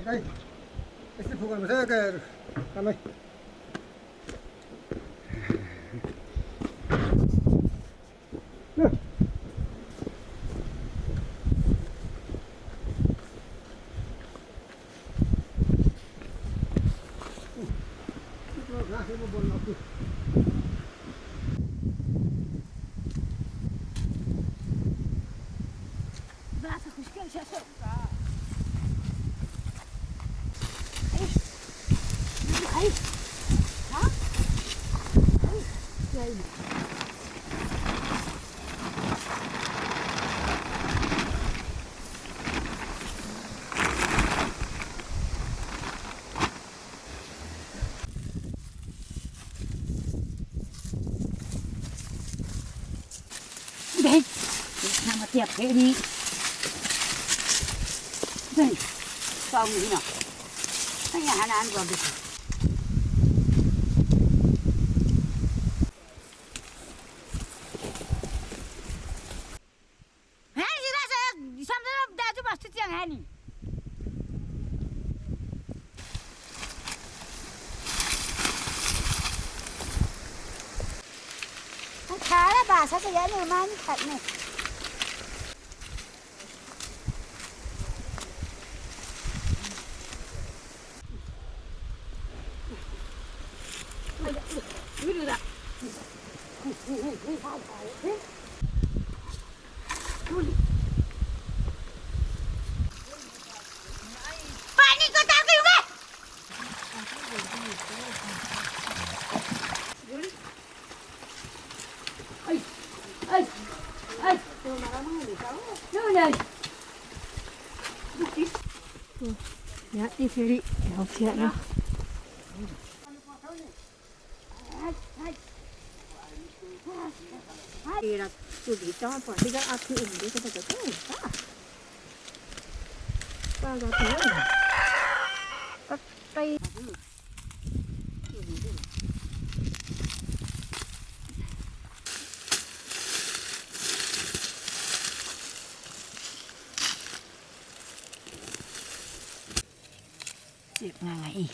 Đây, cái phụ còn sẽ cái làm đây. Đây, làm một tiệc thế đi. Đây, cho ông nghĩ nào. Cái nhà ăn vào được. Hãy gì ra sao? Xong rồi đã cho bà xuất hiện hay nhỉ? Khá là bà sao sẽ người mang thật này. Ya, đi phía đi, học chuyện nào. Thì là chủ lý cho bọn đi ra áp thị để cho tôi có thể bao giờ thế các cây việc ngày ini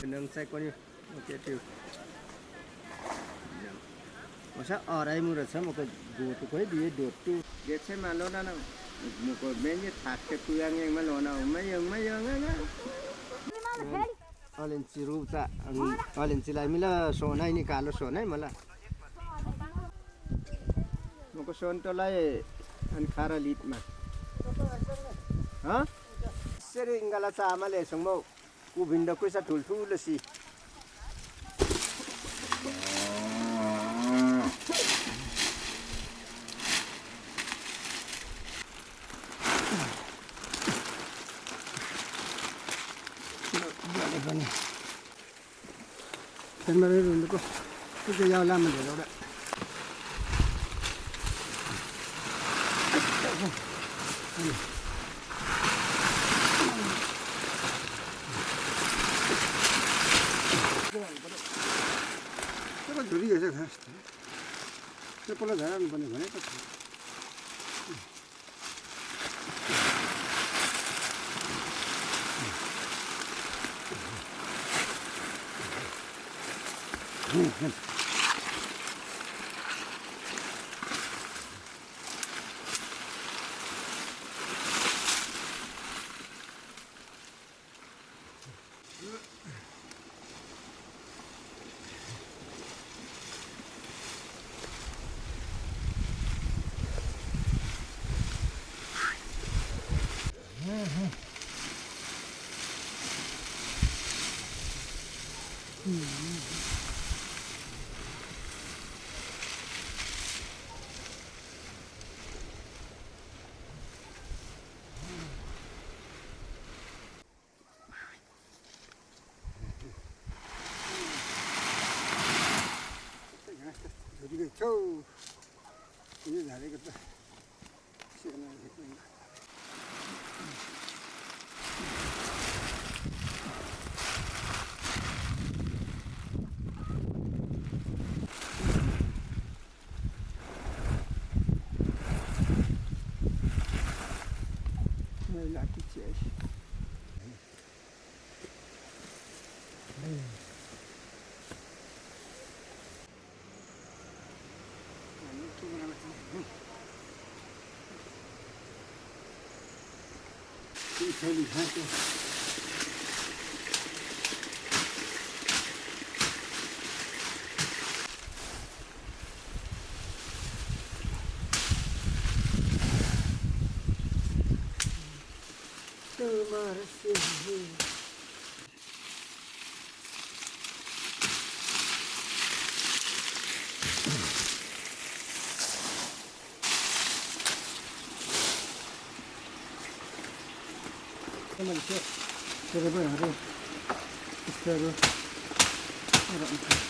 Nâng xe qua đi, ok tiêu. Mà sao ở đây mua được sao một cái đồ tụi cái đi đồ tu, để xem mà lo đó nào, một cái mấy cái thạch cái tụi anh em mà lo nào mấy giờ nghe. Alin siru ta, alin silai mila so này ni kalau so này malah. Một cái son to lại anh khara lit mà. Hả? Sering kalau sama le semua. Kubinda ko sa tultul si. पनि त्यसमा रुनको त्यो याउ लामो धेरै एउटा त्यो झुरी गएछ खास त्यो पहिला झराउनु पर्ने भनेको थियो छौ यो झारेको त सेना देख्दैन लाठी चाहिँ थैली खाँचो manusia benar-benar harus istilah orang khas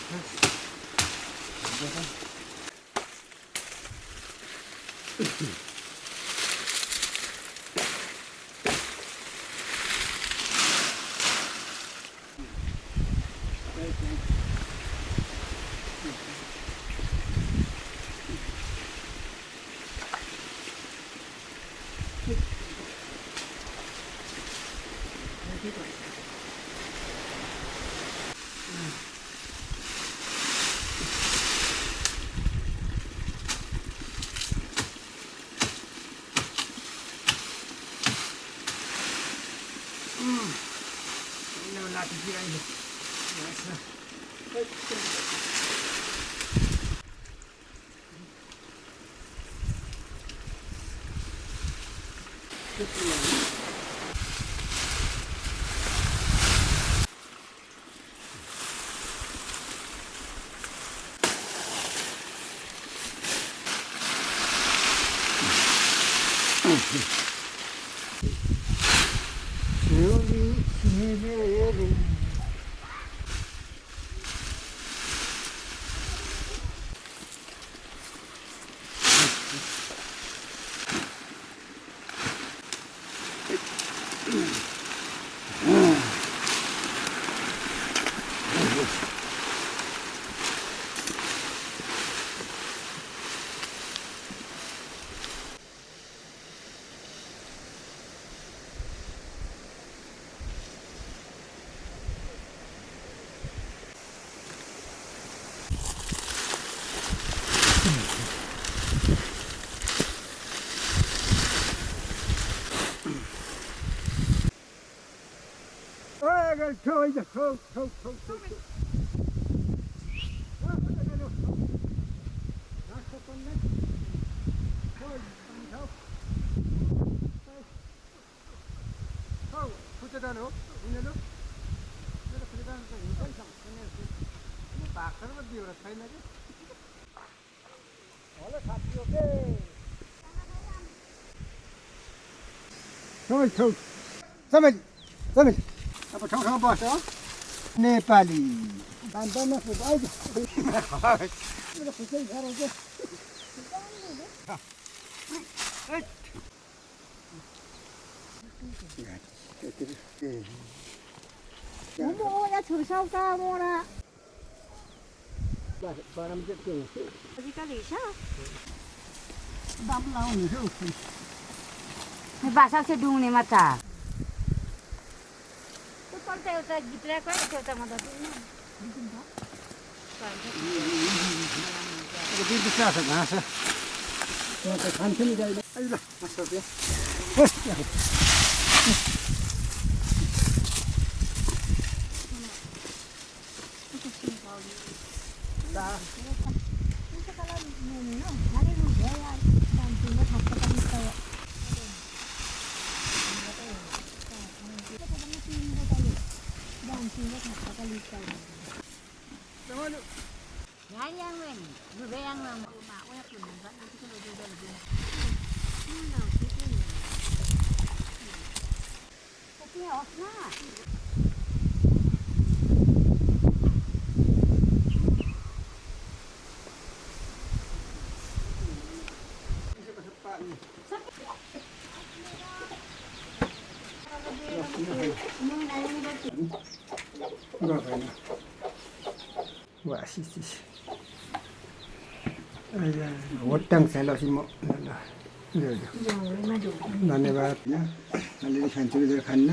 Thôi, thôi, ra mình, apa ठाउँ ठाउँमा बस्छ नेपाली 뭐야 저사가 뭐라 바람 쬐 어디까지 있어? 땀 나오네 बासा से डुङ्ने माछा त्यो पल्टा एउटा गिट्राको एउटा मात्रै घाँस म त खान्छु नि गाईले ल Wah, sih. Hutang saya lah sih mau. धन्यवाद अलिअलि खान्छु कि खान्न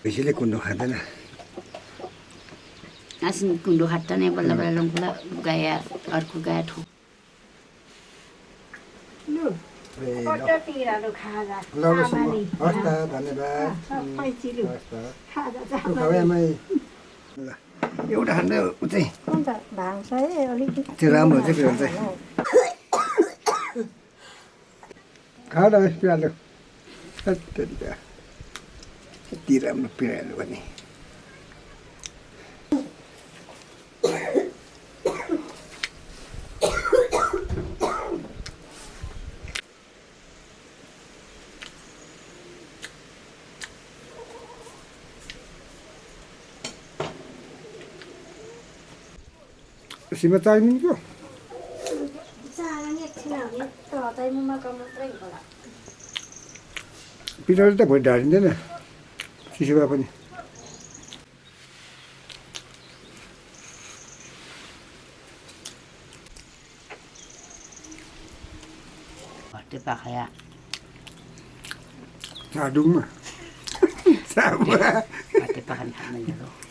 बेसीले कुण्डो खाँदैन आसिन कुण्डो खाट्टा नै बल्ल बल्ल लम्बुला गाया अर्को गाया ठो एउटा खाँदा चाहिँ त्यो राम्रो चाहिँ के भन्छ खाँदा पिहाल्यो यति राम्रो पिहाल्यो भने Sima timing ko. Pinal ta bhai darin na. Sisiba pani. Bate pakaya. Sadung mah. Sama. Bate pakan kami dulu.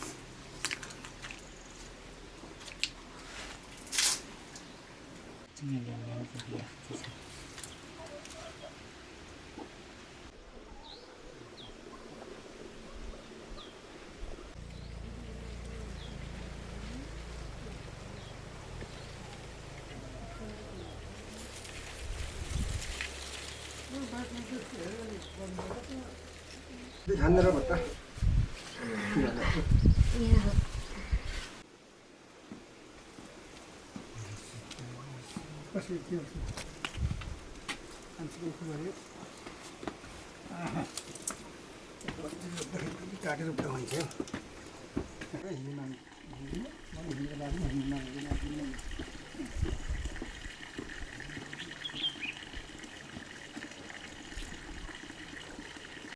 खाँदैन भत्ता काटेर हुन्छ